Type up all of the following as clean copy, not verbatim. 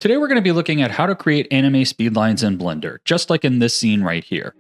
Today we're going to be looking at how to create anime speedlines in Blender, just like in this scene right here.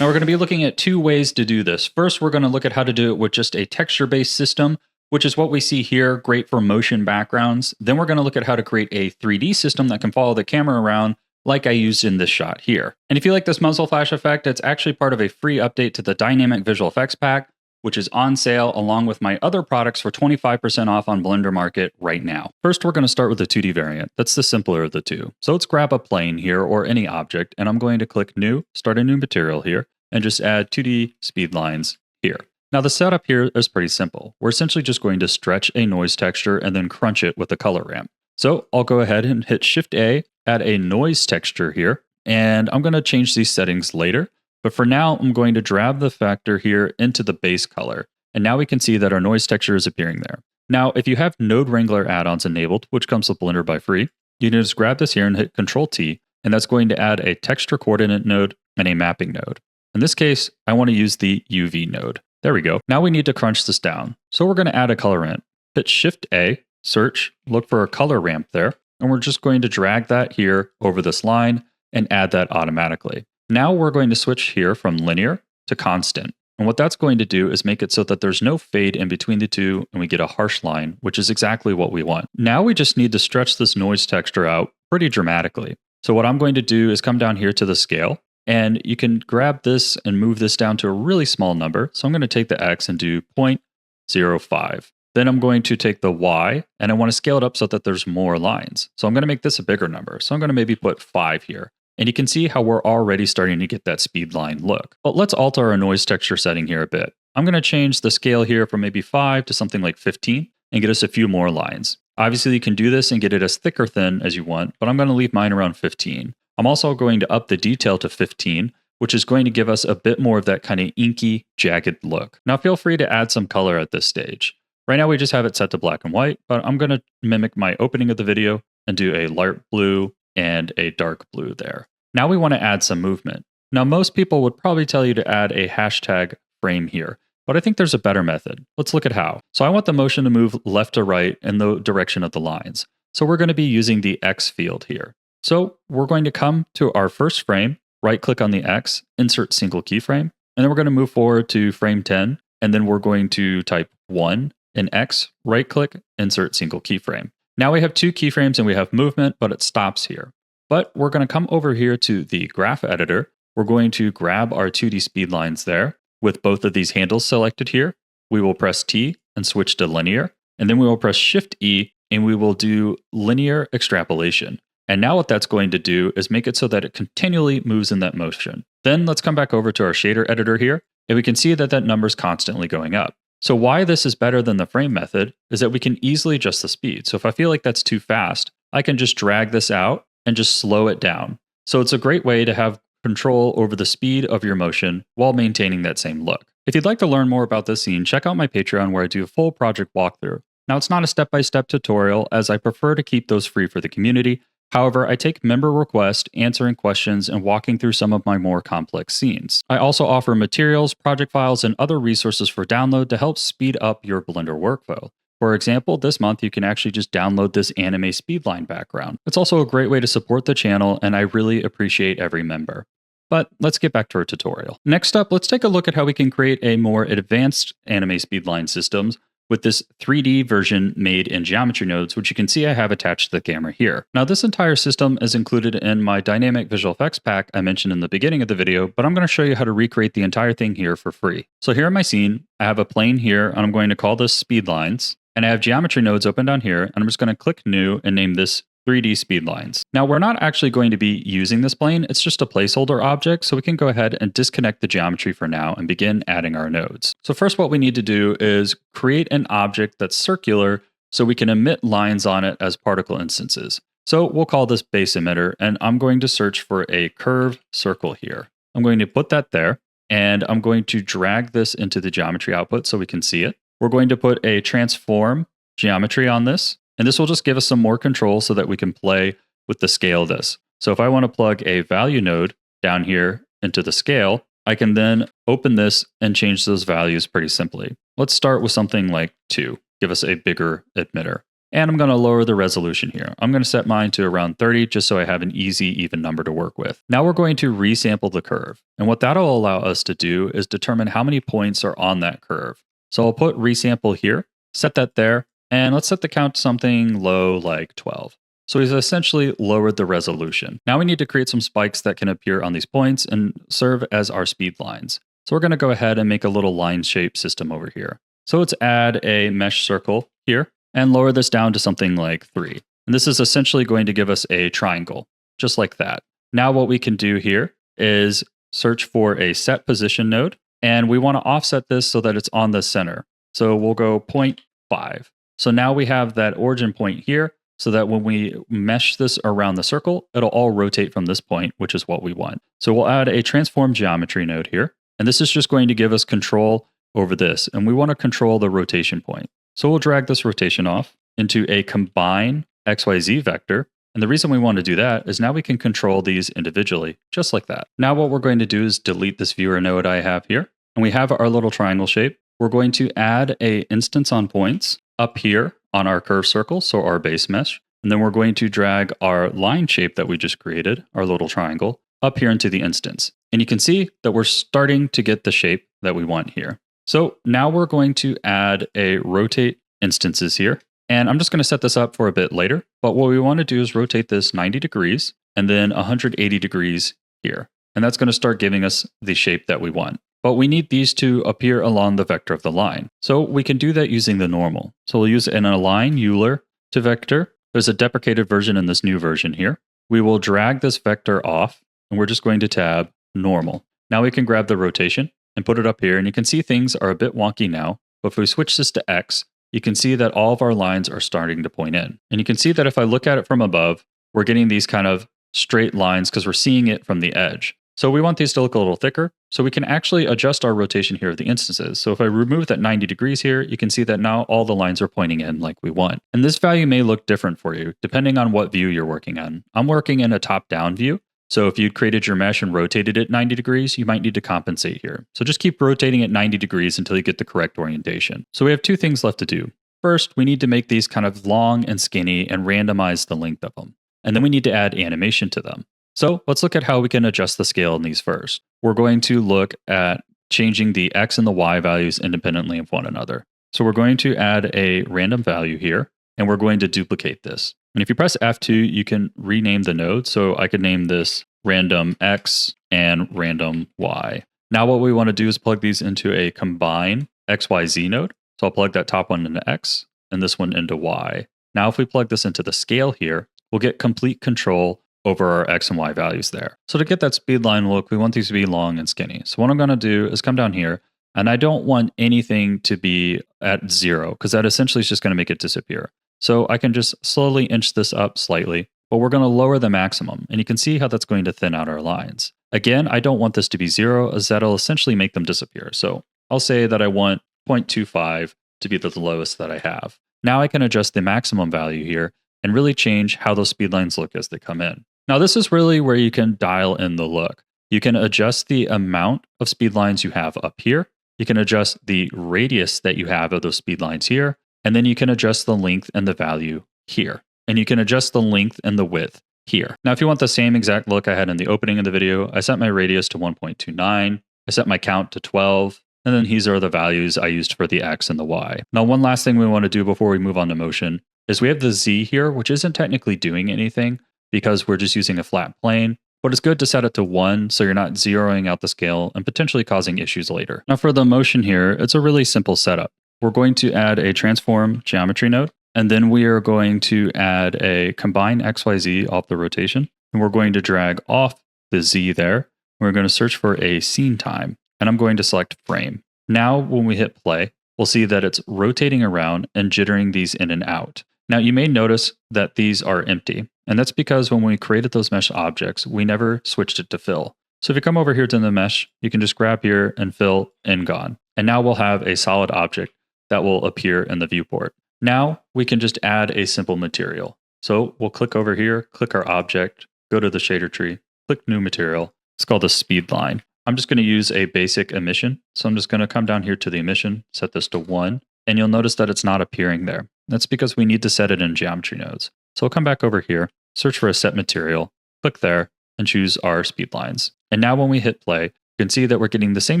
Now we're going to be looking at two ways to do this. First, we're going to look at how to do it with just a texture-based system, which is what we see here, great for motion backgrounds. Then we're going to look at how to create a 3D system that can follow the camera around like I used in this shot here. And if you like this muzzle flash effect, it's actually part of a free update to the Dynamic Visual Effects Pack, which is on sale along with my other products for 25% off on Blender Market right now. First, we're going to start with the 2D variant. That's the simpler of the two. So let's grab a plane here or any object, and I'm going to click New, start a new material here, and just add 2D speed lines here. Now the setup here is pretty simple. We're essentially just going to stretch a noise texture and then crunch it with a color ramp. So I'll go ahead and hit Shift A, add a noise texture here, and I'm going to change these settings later. But for now, I'm going to drag the factor here into the base color. And now we can see that our noise texture is appearing there. Now, if you have Node Wrangler add-ons enabled, which comes with Blender by free, you can just grab this here and hit Control T, and that's going to add a texture coordinate node and a mapping node. In this case, I want to use the UV node. There we go. Now we need to crunch this down. So we're going to add a color ramp. Hit Shift A, search, look for a color ramp there, and we're just going to drag that here over this line and add that automatically. Now we're going to switch here from linear to constant. And what that's going to do is make it so that there's no fade in between the two and we get a harsh line, which is exactly what we want. Now we just need to stretch this noise texture out pretty dramatically. So what I'm going to do is come down here to the scale, and you can grab this and move this down to a really small number. So I'm going to take the X and do 0.05. Then I'm going to take the Y and I want to scale it up so that there's more lines. So I'm going to make this a bigger number. So I'm going to maybe put 5 here. And you can see how we're already starting to get that speed line look. But let's alter our noise texture setting here a bit. I'm going to change the scale here from maybe 5 to something like 15 and get us a few more lines. Obviously, you can do this and get it as thick or thin as you want, but I'm going to leave mine around 15. I'm also going to up the detail to 15, which is going to give us a bit more of that kind of inky, jagged look. Now feel free to add some color at this stage. Right now we just have it set to black and white, but I'm going to mimic my opening of the video and do a light blue and a dark blue there. Now we want to add some movement. Now most people would probably tell you to add a hashtag frame here, but I think there's a better method. Let's look at how. So I want the motion to move left to right in the direction of the lines. So we're going to be using the X field here. So we're going to come to our first frame, right click on the X, insert single keyframe, and then we're going to move forward to frame 10, and then we're going to type 1 in X, right click, insert single keyframe. Now we have 2 keyframes and we have movement, but it stops here. But we're going to come over here to the graph editor. We're going to grab our 2D speed lines there with both of these handles selected here. We will press T and switch to linear, and then we will press Shift E and we will do linear extrapolation. And now what that's going to do is make it so that it continually moves in that motion. Then let's come back over to our shader editor here, and we can see that that number is constantly going up. So why this is better than the frame method is that we can easily adjust the speed. So if I feel like that's too fast, I can just drag this out and just slow it down. So it's a great way to have control over the speed of your motion while maintaining that same look. If you'd like to learn more about this scene, check out my Patreon where I do a full project walkthrough. Now it's not a step-by-step tutorial as I prefer to keep those free for the community. However, I take member requests, answering questions, and walking through some of my more complex scenes. I also offer materials, project files, and other resources for download to help speed up your Blender workflow. For example, this month you can actually just download this anime speedline background. It's also a great way to support the channel, and I really appreciate every member. But let's get back to our tutorial. Next up, let's take a look at how we can create a more advanced anime speedline systems with this 3D version made in geometry nodes, which you can see I have attached to the camera here. Now this entire system is included in my Dynamic Visual Effects Pack I mentioned in the beginning of the video, but I'm going to show you how to recreate the entire thing here for free. So here in my scene, I have a plane here, and I'm going to call this speed lines, and I have geometry nodes open down here, and I'm just going to click new and name this 3D speed lines. Now we're not actually going to be using this plane, it's just a placeholder object, so we can go ahead and disconnect the geometry for now and begin adding our nodes. So first what we need to do is create an object that's circular so we can emit lines on it as particle instances. So we'll call this base emitter, and I'm going to search for a curved circle here. I'm going to put that there, and I'm going to drag this into the geometry output so we can see it. We're going to put a transform geometry on this, and this will just give us some more control so that we can play with the scale of this. So if I want to plug a value node down here into the scale, I can then open this and change those values pretty simply. Let's start with something like 2. give us a bigger emitter. And I'm going to lower the resolution here. I'm going to set mine to around 30 just so I have an easy, even number to work with. Now we're going to resample the curve. And what that'll allow us to do is determine how many points are on that curve. So I'll put resample here, set that there, and let's set the count to something low like 12. So we've essentially lowered the resolution. Now we need to create some spikes that can appear on these points and serve as our speed lines. So we're going to go ahead and make a little line shape system over here. So let's add a mesh circle here and lower this down to something like 3. And this is essentially going to give us a triangle, just like that. Now what we can do here is search for a set position node, and we want to offset this so that it's on the center. So we'll go 0.5. So now we have that origin point here, so that when we mesh this around the circle, it'll all rotate from this point, which is what we want. So we'll add a transform geometry node here, and this is just going to give us control over this, and we want to control the rotation point. So we'll drag this rotation off into a combine XYZ vector. And the reason we want to do that is now we can control these individually, just like that. Now what we're going to do is delete this viewer node I have here. And we have our little triangle shape. We're going to add a instance on points up here on our curve circle, so our base mesh. And then we're going to drag our line shape that we just created, our little triangle, up here into the instance. And you can see that we're starting to get the shape that we want here. So now we're going to add a rotate instances here. And I'm just going to set this up for a bit later. But what we want to do is rotate this 90 degrees and then 180 degrees here. And that's going to start giving us the shape that we want. But we need these to appear along the vector of the line. So we can do that using the normal. So we'll use an align Euler to vector. There's a deprecated version in this new version here. We will drag this vector off, and we're just going to tab normal. Now we can grab the rotation and put it up here, and you can see things are a bit wonky now. But if we switch this to X, you can see that all of our lines are starting to point in. And you can see that if I look at it from above, we're getting these kind of straight lines because we're seeing it from the edge. So we want these to look a little thicker, so we can actually adjust our rotation here of the instances. So if I remove that 90 degrees here, you can see that now all the lines are pointing in like we want. And this value may look different for you, depending on what view you're working on. I'm working in a top-down view, so if you created your mesh and rotated it 90 degrees, you might need to compensate here. So just keep rotating it 90 degrees until you get the correct orientation. So we have two things left to do. First, we need to make these kind of long and skinny and randomize the length of them. And then we need to add animation to them. So let's look at how we can adjust the scale in these first. We're going to look at changing the X and the Y values independently of one another. So we're going to add a random value here, and we're going to duplicate this. And if you press F2, you can rename the node. So I could name this random X and random Y. Now what we want to do is plug these into a combine XYZ node. So I'll plug that top one into X and this one into Y. Now if we plug this into the scale here, we'll get complete control over our X and Y values there. So to get that speed line look, we want these to be long and skinny. So what I'm going to do is come down here, and I don't want anything to be at 0 because that essentially is just going to make it disappear. So I can just slowly inch this up slightly, but we're going to lower the maximum. And you can see how that's going to thin out our lines. Again, I don't want this to be 0 as that'll essentially make them disappear. So I'll say that I want 0.25 to be the lowest that I have. Now I can adjust the maximum value here and really change how those speed lines look as they come in. Now this is really where you can dial in the look. You can adjust the amount of speed lines you have up here. You can adjust the radius that you have of those speed lines here. And then you can adjust the length and the value here. And you can adjust the length and the width here. Now if you want the same exact look I had in the opening of the video, I set my radius to 1.29. I set my count to 12. And then these are the values I used for the X and the Y. Now one last thing we want to do before we move on to motion is we have the Z here, which isn't technically doing anything because we're just using a flat plane, but it's good to set it to 1 so you're not zeroing out the scale and potentially causing issues later. Now for the motion here, it's a really simple setup. We're going to add a transform geometry node, and then we are going to add a combine XYZ off the rotation, and we're going to drag off the Z there. We're going to search for a scene time, and I'm going to select frame. Now when we hit play, we'll see that it's rotating around and jittering these in and out. Now you may notice that these are empty, and that's because when we created those mesh objects, we never switched it to fill. So if you come over here to the mesh, you can just grab here and fill and gone. And now we'll have a solid object that will appear in the viewport. Now we can just add a simple material. So we'll click over here, click our object, go to the shader tree, click new material. It's called a speed line. I'm just going to use a basic emission. So I'm just going to come down here to the emission, set this to 1. and you'll notice that it's not appearing there. That's because we need to set it in geometry nodes. So I'll come back over here, search for a set material, click there, and choose our speed lines. And now when we hit play, you can see that we're getting the same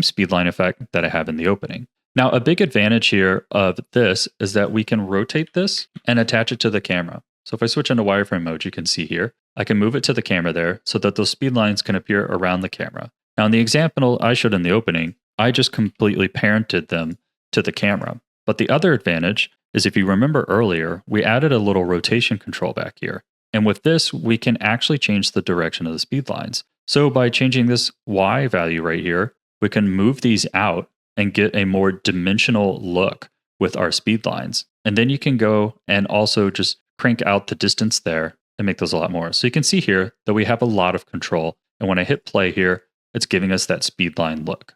speedline effect that I have in the opening. Now, a big advantage here of this is that we can rotate this and attach it to the camera. So if I switch into wireframe mode, you can see here, I can move it to the camera there so that those speed lines can appear around the camera. Now, in the example I showed in the opening, I just completely parented them to the camera. But the other advantage is if you remember earlier, we added a little rotation control back here. And with this, we can actually change the direction of the speed lines. So by changing this Y value right here, we can move these out and get a more dimensional look with our speed lines. And then you can go and also just crank out the distance there and make those a lot more. So you can see here that we have a lot of control. And when I hit play here, it's giving us that speed line look.